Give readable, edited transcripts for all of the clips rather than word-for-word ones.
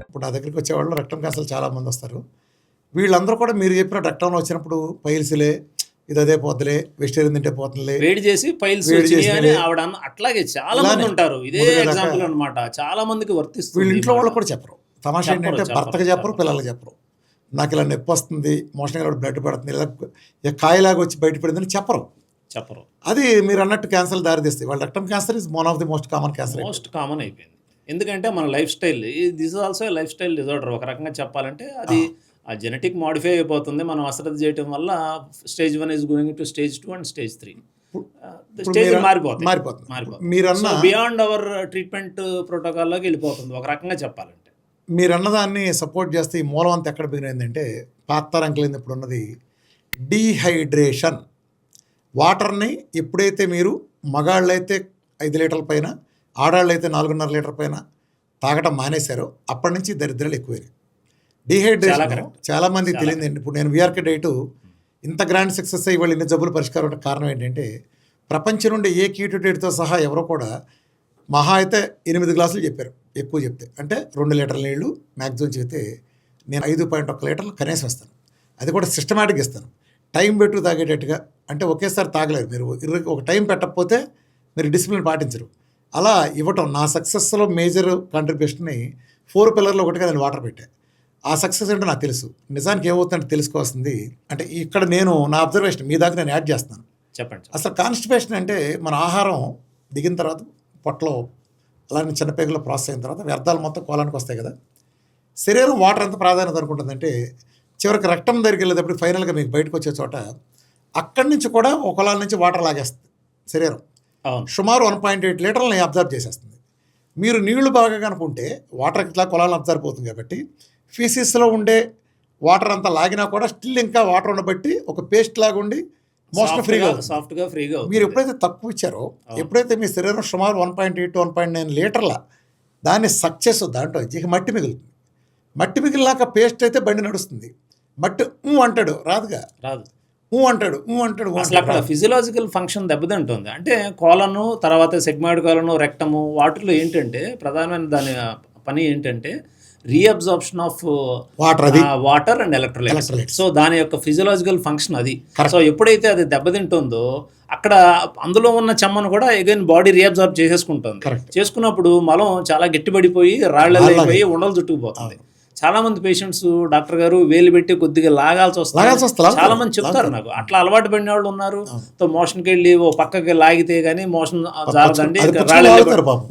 ఇప్పుడు నా దగ్గరికి వచ్చేవాళ్ళు రెక్టమ్ క్యాన్సర్ చాలామంది వస్తారు. వీళ్ళందరూ కూడా మీరు చెప్పిన రెక్టంలో వచ్చినప్పుడు పైల్స్లే, ఇది అదే పోతలే, వెజిటేరియన్ తింటే పోతుందిలే, వేడి చేసి పైల్స్ వేడి వచ్చినాయి అని చేసినలే, ఆవిడ అట్లాగే చాలా మంది ఇలానే ఉంటారు. ఇదే ముదిరేదాకా ఎగ్జాంపుల్ అనమాట. చాలా మందికి వీళ్ళ వర్తిస్తుంది ఈ ఇంట్లో మాట. వాళ్ళకి కూడా చెప్పరు. తమాషా చెప్పరు ఏంటంటే చెప్పరు భర్తకి చెప్పరు, చెప్పరు. పిల్లలకి చెప్పరు. నాకు ఇలా నొప్పి వస్తుంది, మోషన్ ఇలా బ్లడ్ పడుతుంది, ఇలా ఇక కాయలాగా వచ్చి బయటపడిందని చెప్పరు. చెప్పరు. అది మీరు అన్నట్టు క్యాన్సర్ దారితీస్తాయి. వాళ్ళ rectum cancer is one of the most common cancer. Most common అయిపోయింది. ఎందుకంటే మన life style, this is also life style disorder. ఒక రకంగా చెప్పాలంటే అది ఆ జెనెటిక్ మాడిఫై అయిపోతుంది. మనం అశ్రద్ధ చేయటం వల్ల stage 1 is going to stage 2 and stage 3 stage మారిపోతుంది. మారిపోతుంది. మీరన్న సో బియాండ్ అవర్ ట్రీట్మెంట్ ప్రోటోకాల్లోకి వెళ్ళిపోతుంది ఒక రకంగా చెప్పాలంటే. మీరన్నదాన్ని సపోర్ట్ చేస్తే ఈ మూలం అంతా ఎక్కడ బిగినైందంటే పాతారంకలైంది ఇప్పుడు ఉన్నది డీహైడ్రేషన్. వాటర్ని ఎప్పుడైతే మీరు మగాళ్ళైతే 5 లీటర్ల పైన, ఆడాళ్ళు అయితే 4.5 లీటర్ పైన తాగటం మానేశారో అప్పటి నుంచి దరిద్రాలు ఎక్కువైనాయి. డీహైడ్రేషన్ చాలామంది తెలియదండి. ఇప్పుడు నేను విఆర్కే డైట్ ఇంత గ్రాండ్ సక్సెస్ అయ్యి వాళ్ళు ఇన్ని జబ్బులు పరిష్కారం అవడానికి కారణం ఏంటంటే ప్రపంచం నుండి ఏ కీటో డైట్తో సహా ఎవరో కూడా మహా అయితే 8 గ్లాసులు చెప్పారు, ఎక్కువ చెప్తే. అంటే 2 లీటర్ల నీళ్ళు మ్యాక్సిమం చెబితే నేను 5.1 లీటర్లు కనీసం ఇస్తాను. అది కూడా సిస్టమేటిక్గా ఇస్తాను, టైం పెట్టు తాగేటట్టుగా. అంటే ఒకేసారి తాగలేరు మీరు, ఒక టైం పెట్టకపోతే మీరు డిసిప్లిన్ పాటించరు. అలా ఇవ్వటం నా సక్సెస్లో మేజర్ కాంట్రిబ్యూషన్ని 4 పిల్లర్లో ఒకటిగా నేను వాటర్ పెట్టాను. ఆ సక్సెస్ ఏంటో నాకు తెలుసు. నిజానికి ఏమవుతుందంటే తెలుసుకోవాల్సింది అంటే ఇక్కడ నేను నా అబ్జర్వేషన్ మీ దాకా నేను యాడ్ చేస్తున్నాను. చెప్పండి. అసలు కాన్స్టిపేషన్ అంటే మన ఆహారం దిగిన తర్వాత పొట్టలో అలానే చిన్నపేగలో ప్రాసెస్ అయిన తర్వాత వ్యర్థాలు మొత్తం కోలానికి వస్తాయి కదా. శరీరం వాటర్ ఎంత ప్రాధాన్యత అనుకుంటుందంటే చివరికి రక్తం దగ్గరికి వెళ్ళేటప్పుడు ఫైనల్గా మీకు బయటకు వచ్చే చోట అక్కడి నుంచి కూడా ఒక కొలాల నుంచి వాటర్ లాగేస్తుంది శరీరం. సుమారు 1.8 లీటర్లని అబ్జర్వ్ చేసేస్తుంది. మీరు నీళ్లు బాగా కనుకుంటే వాటర్ ఇట్లా కొలాలను అబ్జర్వ్ అవుతుంది కాబట్టి ఫీసిస్లో ఉండే వాటర్ అంతా లాగినా కూడా స్టిల్ ఇంకా వాటర్ ఉండబట్టి ఒక పేస్ట్ లాగా ఉండి మోషన్ ఫ్రీగా సాఫ్ట్గా ఫ్రీగా. మీరు ఎప్పుడైతే తక్కువ ఇచ్చారో, ఎప్పుడైతే మీ శరీరం సుమారు 1.8 to 1.9 లీటర్ల దాన్ని సక్సెస్ దాంట్లో ఇక మట్టి మిగులుతుంది. మట్టి మిగిలినాక పేస్ట్ అయితే బండి నడుస్తుంది. మట్టి అంటాడు రాదుగా, రాదు. అంటాడు అసలు అక్కడ ఫిజియలాజికల్ ఫంక్షన్ దెబ్బతింటుంది. అంటే కోలను, తర్వాత సెగ్మాయిడ్ కోలను, రెక్టము, వాటిలో ఏంటంటే ప్రధానమైన దాని పని ఏంటంటే reabsorption of water and electrolytes. So దాని యొక్క ఫిజియలాజికల్ ఫంక్షన్ అది. సో ఎప్పుడైతే అది దెబ్బతింటుందో అక్కడ అందులో ఉన్న చెమ్మను కూడా అగైన్ బాడీ రీఅబ్జార్బ్ చేసేసుకుంటుంది. చేసుకున్నప్పుడు మలం చాలా గట్టిపడిపోయి రాళ్ళలో అయిపోయి ఉండలు చుట్టుకుపోతుంది. చాలా మంది పేషెంట్స్ డాక్టర్ గారు వేలు పెట్టి కొద్దిగా లాగాల్సి వస్తుంది. చాలా మంది చెప్తారు నాకు, అట్లా అలవాటు పడిన వాళ్ళు ఉన్నారు. మోషన్కి వెళ్ళి ఓ పక్కకి లాగితే గానీ మోషన్ జారదండి,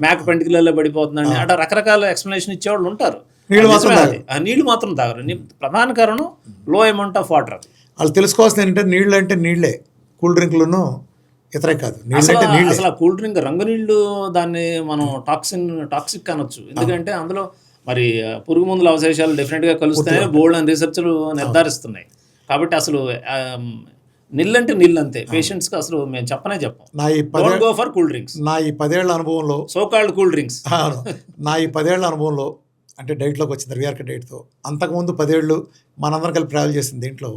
మేక పెంటికలలో పడిపోతుందండి అంటే రకరకాల ఎక్స్ప్లెనేషన్ ఇచ్చేవాళ్ళు ఉంటారు. నీళ్లు మాత్రం తాగరు. ప్రధాన కారణం లో అమౌంట్ ఆఫ్ వాటర్. వాళ్ళు తెలుసుకోవాల్సింది ఏంటంటే నీళ్ళు అంటే నీళ్లే, కూల్ డ్రింక్లను ఇతరే కాదు. అసలు ఆ కూల్ డ్రింక్ రంగు నీళ్లు దాన్ని మనం టాక్సిక్ అనొచ్చు. ఎందుకంటే అందులో మరి పురుగు మందుల అవశేషాలు డెఫినెట్గా కలుస్తాయని బోల్డ్ అని రీసెర్చ్లు నిర్ధారిస్తున్నాయి. కాబట్టి అసలు నీళ్ళు అంటే నీళ్ళు అంతే. పేషెంట్స్కి అసలు మేము చెప్పం. Don't go for cool drinks. నా ఈ 10 ఏళ్ల అనుభవంలో సో కాల్డ్ కూల్ డ్రింక్స్, నా ఈ 10 ఏళ్ల అనుభవంలో అంటే డైట్లోకి వచ్చింది విఆర్కే డైట్తో. అంతకుముందు 10 ఏళ్ళు మనందరం కలిపి ట్రావెల్ చేసింది. దీంట్లో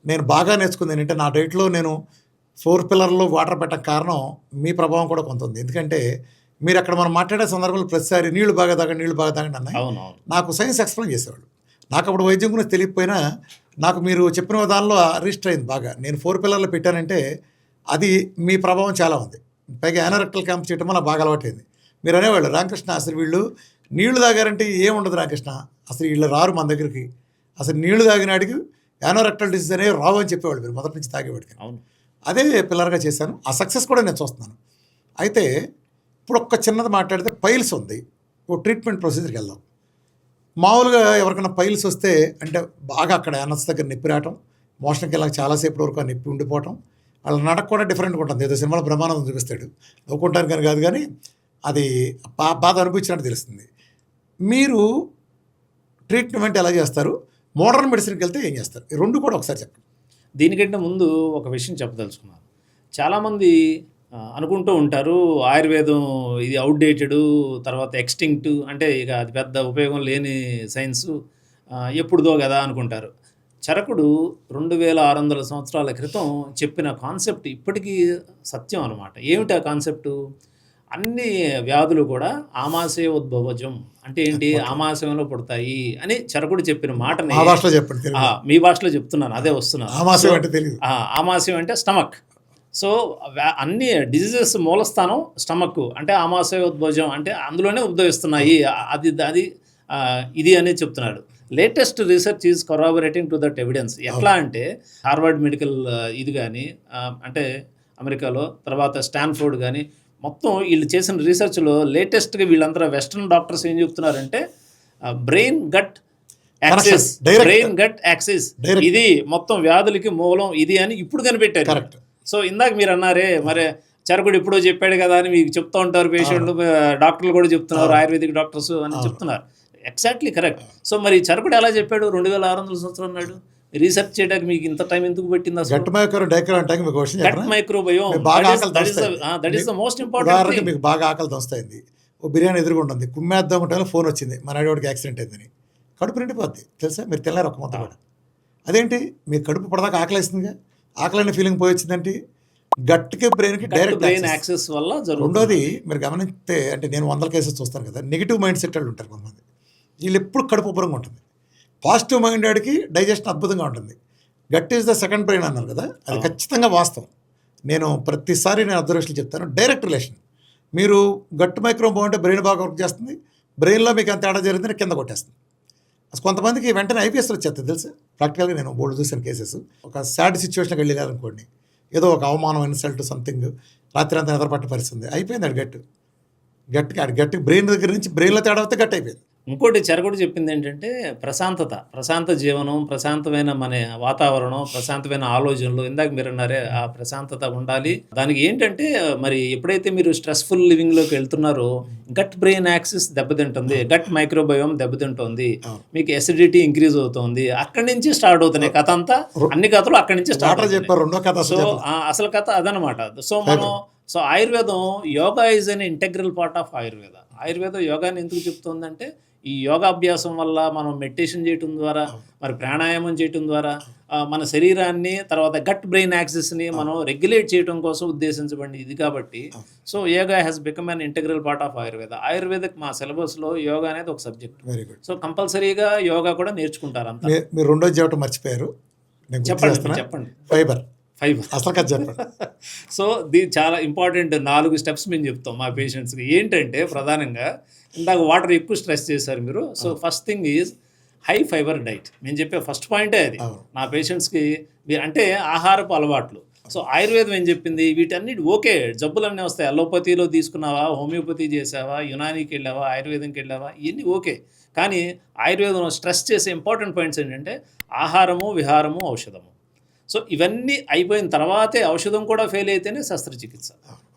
నేను బాగా నేర్చుకుంది ఏంటంటే నా డైట్లో నేను 4 పిల్లర్లో వాటర్ పెట్టక కారణం మీ ప్రభావం కూడా కొంత ఉంది. ఎందుకంటే మీరు అక్కడ మనం మాట్లాడే సందర్భంలో ప్రతిసారి నీళ్లు బాగా తాగండి అన్నాయి. నాకు సైన్స్ ఎక్స్ప్లెయిన్ చేసేవాళ్ళు. నాకు అప్పుడు వైద్యం గురించి తెలియకపోయినా నాకు మీరు చెప్పిన విధానంలో రిజిస్టర్ అయింది బాగా. నేను 4 పిల్లర్లు పెట్టానంటే అది మీ ప్రభావం చాలా ఉంది. పైగా యానోరెక్టల్ క్యాంప్ చేయడం వల్ల బాగా అలవాటైంది. మీరు అనేవాళ్ళు రామకృష్ణ అసలు వీళ్ళు నీళ్లు తాగారంటే ఏముండదు రామకృష్ణ, అసలు వీళ్ళు రారు మన దగ్గరికి, అసలు నీళ్లు తాగినాడికి యానోరెక్టల్ డిసీజ్ అనేవి రావు అని చెప్పేవాళ్ళు మీరు మొదటి నుంచి తాగేవాడికి. అదే పిల్లర్గా చేశాను. ఆ సక్సెస్ కూడా నేను చూస్తున్నాను. అయితే ఇప్పుడు ఒక్క చిన్నది మాట్లాడితే పైల్స్ ఉంది, ఓ ట్రీట్మెంట్ ప్రొసీజర్కి వెళ్దాం. మామూలుగా ఎవరికైనా పైల్స్ వస్తే అంటే బాగా అక్కడ ఎనస్ దగ్గర నొప్పి రావటం, మోషన్కి వెళ్ళాక చాలాసేపు వరకు ఆ నొప్పి ఉండిపోవటం, వాళ్ళ నడక కూడా డిఫరెంట్గా ఉంటుంది. ఏదో సినిమాలో బ్రహ్మానందం చూపిస్తాడు, నవ్వుకుంటాను కానీ కాదు, కానీ అది బాధ అనిపించినట్టు తెలుస్తుంది. మీరు ట్రీట్మెంట్ ఎలా చేస్తారు, మోడర్న్ మెడిసిన్కి వెళ్తే ఏం చేస్తారు, ఈ రెండు కూడా ఒకసారి చెప్పండి. దీనికంటే ముందు ఒక విషయం చెప్పదలుచుకున్నాను. చాలామంది అనుకుంటూ ఉంటారు ఆయుర్వేదం ఇది అవుట్డేటెడ్, తర్వాత ఎక్స్టింక్ట్, అంటే ఇక అది పెద్ద ఉపయోగం లేని సైన్సు, ఎప్పుడుదో కదా అనుకుంటారు. చరకుడు 2600 సంవత్సరాల క్రితం చెప్పిన కాన్సెప్ట్ ఇప్పటికీ సత్యం అనమాట. ఏమిటి ఆ కాన్సెప్టు? అన్ని వ్యాధులు కూడా ఆమాశయ ఉద్భవజం అంటే ఏంటి, ఆమాశయంలో పుడతాయి అని చరకుడు చెప్పిన మాటని మా భాషలో చెప్పండి తెలుగు. మీ భాషలో చెప్తున్నాను, అదే వస్తున్నాను. ఆమాశయం అంటే తెలియదు. ఆమాశయం అంటే స్టమక్. సో అన్ని డిజీజెస్ మూలస్థానం స్టమక్ అంటే ఆమాశయ ఉద్భవజం అంటే అందులోనే ఉద్భవిస్తున్నాయి. అది ఇది అనేది చెప్తున్నాడు. Latest research is కొరాబరేటింగ్ to that evidence. ఎట్లా అంటే హార్వర్డ్ మెడికల్ ఇది కానీ అంటే అమెరికాలో, తర్వాత స్టాన్ఫోర్డ్ కానీ, మొత్తం వీళ్ళు చేసిన రీసెర్చ్లో లేటెస్ట్గా వీళ్ళందరూ వెస్ట్రన్ డాక్టర్స్ ఏం చెప్తున్నారంటే brain gut axis, brain gut axis ఇది మొత్తం వ్యాధులకి మూలం ఇది అని ఇప్పుడు కనిపెట్టారు. కరెక్ట్. సో ఇందాక మీరు అన్నారే మరి చరకుడు ఎప్పుడో చెప్పాడు కదా అని మీకు చెప్తూ ఉంటారు పేషెంట్లు, డాక్టర్లు కూడా చెప్తున్నారు, ఆయుర్వేదిక్ డాక్టర్స్ అని చెప్తున్నారు. Exactly correct. సో మరి చరకుడు ఎలా చెప్పాడు 2600 సంవత్సరాలు అన్నాడు? రీసెర్చ్ చేయడానికి మీకు ఇంత టైం ఎందుకు పెట్టింది అసలు? గట్ మైక్రోబయోమ్ బాగా that is the most important. మీకు బాగా ఆకలి దొస్తాయింది, ఓ బిర్యానీ ఎదురుగా ఉంటుంది, కుమ్మేద్దాం అంటే ఫోన్ వచ్చింది మన అడివాడికి యాక్సిడెంట్ అయిందని, కడుపు నిండిపోద్ది తెలుసా? మీరు తినలేరు ఒక మొత్త కూడా. అదేంటి మీరు కడుపు పడదాకా ఆకలి వేస్తుందిగా, ఆకలి అనే ఫీలింగ్ పోయి వచ్చిందంటే గట్కి బ్రెయిన్కి డైరెక్ట్ బ్రెయిన్ యాక్సెస్ వల్ల జరుగుతుంది. రెండోది మీరు గమనిస్తే, అంటే నేను 100 కేసెస్ చూస్తాను కదా, నెగిటివ్ మైండ్ సెట్ వాళ్ళు ఉంటారు కొంతమంది. వీళ్ళు ఎప్పుడు కడుపు ఉబ్బరంగా ఉంటుంది. పాజిటివ్ మైండ్ వాడికి డైజెషన్ అద్భుతంగా ఉంటుంది. Gut is the second brain అన్నారు కదా, అది ఖచ్చితంగా వాస్తవం. నేను ప్రతిసారి నేను అబ్జర్వేషన్ చెప్తాను, డైరెక్ట్ రిలేషన్. మీరు గట్ మైక్రో బాగుంటే బ్రెయిన్ బాగా వర్క్ చేస్తుంది, బ్రెయిన్లో మీకు ఎంత తేడా జరిగిందని కింద కొట్టేస్తుంది. అసలు కొంతమందికి వెంటనే ఐపీఎస్లో వచ్చేస్తుంది తెలుసు. ప్రాక్టికల్గా నేను బోర్డు చూసిన కేసెస్. ఒక సాడ్ సిచ్యువేషన్కి వెళ్ళారనుకోండి, ఏదో ఒక అవమానం, ఇన్సల్ట్, సంథింగ్, రాత్రి అంతా నిద్రపట్ట పరిస్థితుంది, అయిపోయింది అది గట్టి బ్రెయిన్ దగ్గర నుంచి బ్రెయిన్లో తేడా వస్తే గట్టి అయిపోయింది. ఇంకోటి చరకుడు చెప్పింది ఏంటంటే ప్రశాంత జీవనం, ప్రశాంతమైన మన వాతావరణం, ప్రశాంతమైన ఆలోచనలు. ఇందాక మీరు అన్నారే ఆ ప్రశాంతత ఉండాలి. దానికి ఏంటంటే మరి ఎప్పుడైతే మీరు స్ట్రెస్ఫుల్ లివింగ్లోకి వెళ్తున్నారో గట్ బ్రెయిన్ యాక్సిస్ దెబ్బతింటుంది, గట్ మైక్రోబయోమ్ దెబ్బతింటుంది, మీకు ఎసిడిటీ ఇంక్రీజ్ అవుతుంది. అక్కడి నుంచి స్టార్ట్ అవుతున్నాయి కథ అంతా. అన్ని కథలు అక్కడి నుంచి స్టార్ట్ చెప్పారు. రెండో కథ సో అసలు కథ అదనమాట. సో ఆయుర్వేదం yoga is an integral part of ఆయుర్వేదం యోగాని ఎందుకు చెప్తుందంటే ఈ యోగాభ్యాసం వల్ల మనం మెడిటేషన్ చేయటం ద్వారా, మరి ప్రాణాయామం చేయటం ద్వారా మన శరీరాన్ని, తర్వాత గట్ బ్రెయిన్ యాక్సిస్ని మనం రెగ్యులేట్ చేయడం కోసం ఉద్దేశించబడింది ఇది. కాబట్టి so yoga has become an integral part of ayurvedic మా సిలబస్లో యోగా అనేది ఒక సబ్జెక్ట్. Very good. సో కంపల్సరీగా యోగా కూడా నేర్చుకుంటారు అంతా. మీరు రెండో చెప్పడం మర్చిపోయారు, చెప్పండి. ఫైబర్ అసలు కదా చెప్పండి. సో దీని చాలా ఇంపార్టెంట్ 4 స్టెప్స్ మేము చెప్తాం మా పేషెంట్స్కి. ఏంటంటే ప్రధానంగా ఇందాక వాటర్ ఎక్కువ స్ట్రెస్ చేశారు మీరు. So first thing is high fibre diet. నేను చెప్పే ఫస్ట్ పాయింటే అది నా పేషెంట్స్కి. అంటే ఆహారపు అలవాట్లు. సో ఆయుర్వేదం ఏం చెప్పింది, వీటన్నిటి ఓకే, జబ్బులన్నీ వస్తాయి. అలోపతిలో తీసుకున్నావా, హోమియోపతి చేసావా, యునానీకి వెళ్ళావా, ఆయుర్వేదంకి వెళ్ళావా, ఇవన్నీ ఓకే. కానీ ఆయుర్వేదంలో స్ట్రెస్ చేసే ఇంపార్టెంట్ పాయింట్స్ ఏంటంటే ఆహారము, విహారము, ఔషధము. సో ఇవన్నీ అయిపోయిన తర్వాతే, ఔషధం కూడా ఫెయిల్ అయితేనే శస్త్రచికిత్స.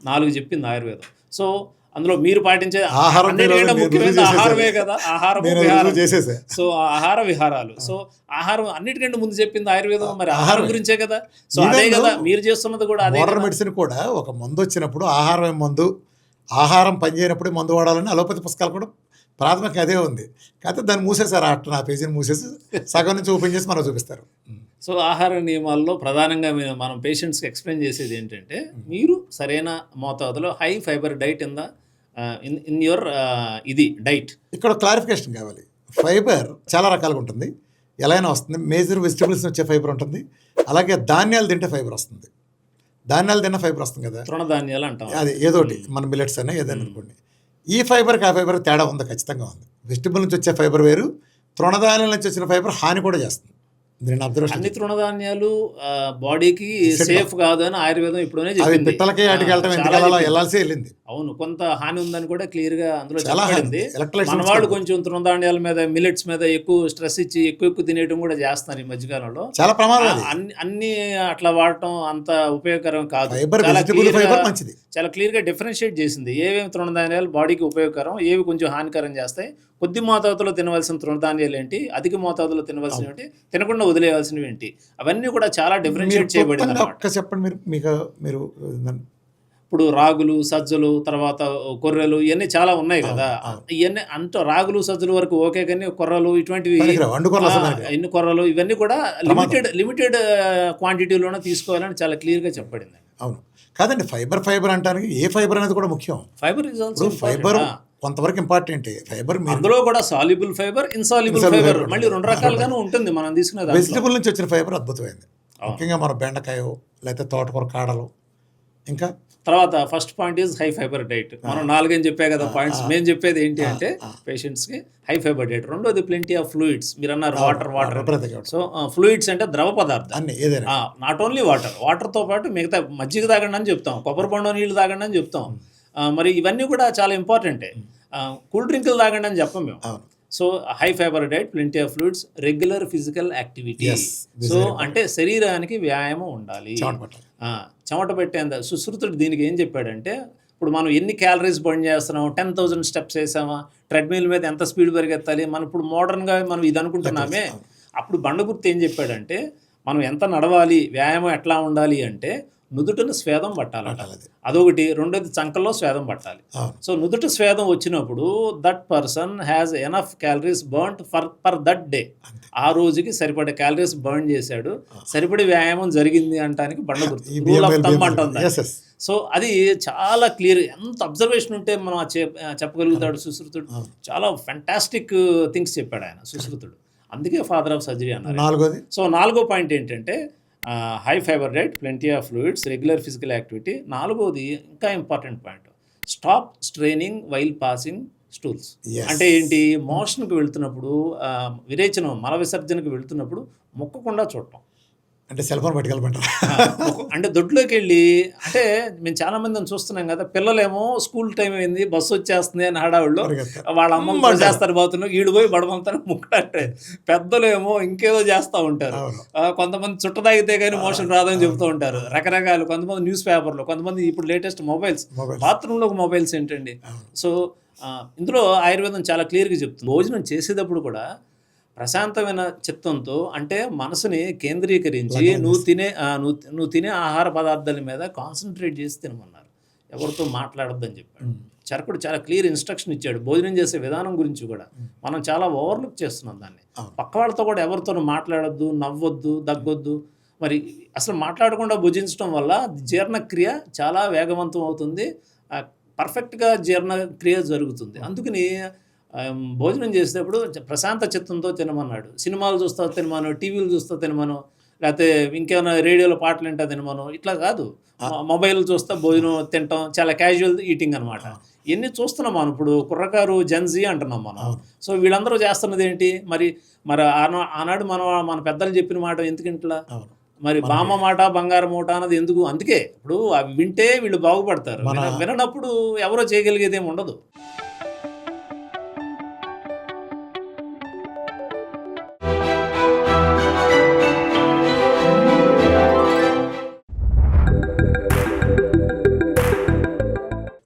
4 చెప్పింది ఆయుర్వేదం. సో అందులో మీరు పాటించే ముఖ్యమైన ఆహారమే కదా, ఆహారం, విహారం. సో ఆహార విహారాలు. సో ఆహారం అన్నిటికంటే ముందు చెప్పింది ఆయుర్వేదం, మరి ఆహారం గురించే కదా. సో అదే కదా మీరు చేస్తున్నది కూడా. అదే మోడర్న్ మెడిసిన్ కూడా ఒక మందు వచ్చినప్పుడు ఆహారం మందు, ఆహారం పనిచేయనప్పుడు మందు వాడాలని అలోపతి పుస్తకాలు కూడా ప్రాథమికంగా అదే ఉంది. కాకపోతే దాన్ని మూసేశారు, అట్లా నా పేజీని మూసేసి సగం నుంచి ఓపెన్ చేసి మనం చూపిస్తారు. సో ఆహార నియమాల్లో ప్రధానంగా మనం పేషెంట్స్కి ఎక్స్ప్లెయిన్ చేసేది ఏంటంటే, మీరు సరైన మోతాదులో high fibre diet in your ఇది డైట్. ఇక్కడ క్లారిఫికేషన్ కావాలి. ఫైబర్ చాలా రకాలుగా ఉంటుంది, ఎలా అయినా వస్తుంది. మేజర్ వెజిటబుల్స్ వచ్చే ఫైబర్ ఉంటుంది, అలాగే ధాన్యాలు తింటే ఫైబర్ వస్తుంది. ధాన్యాలు తిన్న ఫైబర్ వస్తుంది కదా, తృణధాన్యాలు అంటాం. అది ఏదోటి మన మిల్లెట్స్ అయినా ఏదైనా అనుకోండి. ఈ ఫైబర్కి ఆ ఫైబర్ తేడా ఉంది, ఖచ్చితంగా ఉంది. వెజిటబుల్ నుంచి వచ్చే ఫైబర్ వేరు, తృణధాన్యాల నుంచి వచ్చిన ఫైబర్ హాని కూడా చేస్తుంది. అన్ని తృణధాన్యాలు బాడీకి సేఫ్ కాదు అని ఆయుర్వేదం ఇప్పుడునే చెప్పింది. పిట్టలకి వాటికి వెళ్ళాల్సి వెళ్ళింది. అవును, కొంత హాని ఉందని కూడా క్లియర్ గా అందులో చెప్పబడింది. మన వాళ్ళు కొంచెం తృణధాన్యాల మీద, మిల్లెట్స్ మీద ఎక్కువ స్ట్రెస్ ఇచ్చి ఎక్కువ తినేయడం కూడా చేస్తున్నారు ఈ మధ్యకాలంలో. చాలా ప్రమాదం. అన్ని అట్లా వాడటం అంత ఉపయోగకరం కాదు. చాలా క్లియర్ గా డిఫరెన్షియేట్ చేసింది ఏవేమి తృణధాన్యాలు బాడీకి ఉపయోగకరం, ఏవి కొంచెం హానికరం చేస్తాయి. కొద్ది మోతాదులో తినవలసిన తృణధాన్యాలు ఏంటి, అధిక మోతాదులో తినవలసినవి ఏంటి, తినకుండా వదిలేయాల్సినవి ఏంటి, అవన్నీ కూడా చాలా డిఫరెన్షియేట్ చేయబడింది. చెప్పండి మీరు. ఇప్పుడు రాగులు, సజ్జలు, తర్వాత కొర్రెలు, ఇవన్నీ చాలా ఉన్నాయి కదా. ఇవన్నీ అంటే రాగులు, సజ్జలు వరకు ఓకే, కానీ కొర్రలు ఇటువంటివి, ఎన్ని కొర్రలు, ఇవన్నీ కూడా లిమిటెడ్ క్వాంటిటీలోనే తీసుకోవాలని చాలా క్లియర్గా చెప్పబడింది. అవును, కాదండి, ఫైబర్ అంటానికి ఏ ఫైబర్ అనేది కూడా ముఖ్యం. ఫైబర్ ఈజ్ ఆల్సో ఇప్పుడు ఫైబర్ కొంతవరకు ఇంపార్టెంట్. ఫైబర్ అందులో కూడా soluble fibre, insoluble Insoluble fibre fiber మళ్ళీ 2 రకాలుగాను ఉంటుంది మనం తీసుకునే దాంట్లో. వెజిటబుల్ నుంచి వచ్చిన ఫైబర్ అద్భుతమైంది. ముఖ్యంగా మన బెండకాయ లేకపోతే తోటకూర కాడలు. ఇంకా తర్వాత first point is high fibre diet. మనం 4 అని చెప్పే కదా పాయింట్స్. మేము చెప్పేది ఏంటి అంటే పేషెంట్స్కి హై ఫైబర్ డైట్. రెండోది ప్లెంటీ ఆఫ్ ఫ్లూయిడ్స్. మీరు అన్నారు వాటర్. సో ఫ్లూయిడ్స్ అంటే ద్రవ పదార్థాలు. అన్ని ఏదైనా నాట్ ఓన్లీ వాటర్తో పాటు మిగతా మజ్జిగ తాగండి అని చెప్తాం, కొబ్బరి బొండం నీళ్ళు తాగండి అని చెప్తాం. మరి ఇవన్నీ కూడా చాలా ఇంపార్టెంటే. కూల్ డ్రింకులు తాగండి అని చెప్పం మేము. So high fibre diet, plenty of fluids, regular physical activity. So అంటే శరీరానికి వ్యాయామం ఉండాలి. చెమట పెట్టేంత సుశ్రుతుడు దీనికి ఏం చెప్పాడంటే, ఇప్పుడు మనం ఎన్ని క్యాలరీస్ బర్న్ చేస్తున్నాం, 10,000 స్టెప్స్ వేసామా, ట్రెడ్మిల్ మీద ఎంత స్పీడ్ పరిగెత్తాలి, మనం ఇప్పుడు మోడర్న్గా మనం ఇది అనుకుంటున్నామే. అప్పుడు బండగుర్తు ఏం చెప్పాడంటే, మనం ఎంత నడవాలి, వ్యాయామం ఎట్లా ఉండాలి అంటే నుదుటిని స్వేదం పట్టాలి. అదొకటి. రెండోది చంకల్లో స్వేదం పట్టాలి. సో నుదుటి స్వేదం వచ్చినప్పుడు that person has enough calories burned per that day. ఆ రోజుకి సరిపడే క్యాలరీస్ బర్న్ చేశాడు, సరిపడే వ్యాయామం జరిగింది అంటానికి బండగుర్తు, రూల్ ఆఫ్ థంబ్ అంటుంది. సో అది చాలా క్లియర్. ఎంత అబ్జర్వేషన్ ఉంటే మనం చెప్పగలుగుతాడు సుశ్రుతుడు. చాలా ఫెంటాస్టిక్ థింగ్స్ చెప్పాడు ఆయన సుశ్రుతుడు. అందుకే ఫాదర్ ఆఫ్ సర్జరీ అన్నారు. సో 4వ పాయింట్ ఏంటంటే high fibre diet, plenty of fluids, regular physical activity. 4వది ఇంకా important point, stop straining while passing stools. అంటే ఏంటి, మోషన్కి వెళ్తున్నప్పుడు, విరేచనం మల విసర్జనకు వెళ్తున్నప్పుడు మొక్కకుండా చూడటం. అంటే సెల్ ఫోన్ పట్టుకెళ్ళమంటారు. అంటే దొడ్లోకి వెళ్ళి, అంటే మేము చాలా మందిని చూస్తున్నాం కదా, పిల్లలేమో స్కూల్ టైం అయింది, బస్సు వచ్చేస్తుంది అని హడావుల్లో వాళ్ళ అమ్మ చేస్తారు బాతున్నారు, ఈడు పోయి బడమంతాను ముక్కడంటే. పెద్దలేమో ఇంకేదో చేస్తూ ఉంటారు. కొంతమంది చుట్ట తాగితే కానీ మోషన్ రాదని చెప్తూ ఉంటారు. రకరకాలు, కొంతమంది న్యూస్ పేపర్లో, కొంతమంది ఇప్పుడు లేటెస్ట్ మొబైల్స్, బాత్రూంలో మొబైల్స్ ఏంటండి. సో ఇందులో ఆయుర్వేదం చాలా క్లియర్గా చెప్తుంది. భోజనం చేసేటప్పుడు కూడా ప్రశాంతమైన చిత్తంతో, అంటే మనసుని కేంద్రీకరించి నువ్వు తినే ఆహార పదార్థాల మీద కాన్సన్ట్రేట్ చేసి తినమన్నారు. ఎవరితో మాట్లాడొద్దని చెప్పాడు. చరకుడు చాలా క్లియర్ ఇన్స్ట్రక్షన్ ఇచ్చాడు భోజనం చేసే విధానం గురించి కూడా. మనం చాలా ఓవర్లుక్ చేస్తున్నాం దాన్ని. పక్క వాళ్ళతో కూడా ఎవరితో మాట్లాడొద్దు, నవ్వొద్దు, దగ్గొద్దు. మరి అసలు మాట్లాడకుండా భుజించడం వల్ల జీర్ణక్రియ చాలా వేగవంతం అవుతుంది, పర్ఫెక్ట్గా జీర్ణక్రియ జరుగుతుంది. అందుకని భోజనం చేసేటప్పుడు ప్రశాంత చిత్తంతో తినమన్నాడు. సినిమాలు చూస్తా తినమను, టీవీలు చూస్తా తినమను, లేకపోతే ఇంకేమైనా రేడియోలో పాటలు వింటా తినమను, ఇట్లా కాదు. మొబైల్ చూస్తా భోజనం తినటం చాలా క్యాజువల్ ఈటింగ్ అనమాట. ఇవన్నీ చూస్తున్నాం మనం. ఇప్పుడు కుర్రకారు జెన్జీ అంటున్నాం మనం. సో వీళ్ళందరూ చేస్తున్నది ఏంటి మరి? ఆనాడు మన పెద్దలు చెప్పిన మాట ఎందుకు ఇంట్లో, మరి బామ్మ మాట బంగారు మూట అన్నది ఎందుకు? అందుకే ఇప్పుడు అవి వింటే వీళ్ళు బాగుపడతారు. విననప్పుడు ఎవరో చేయగలిగేదేమి ఉండదు.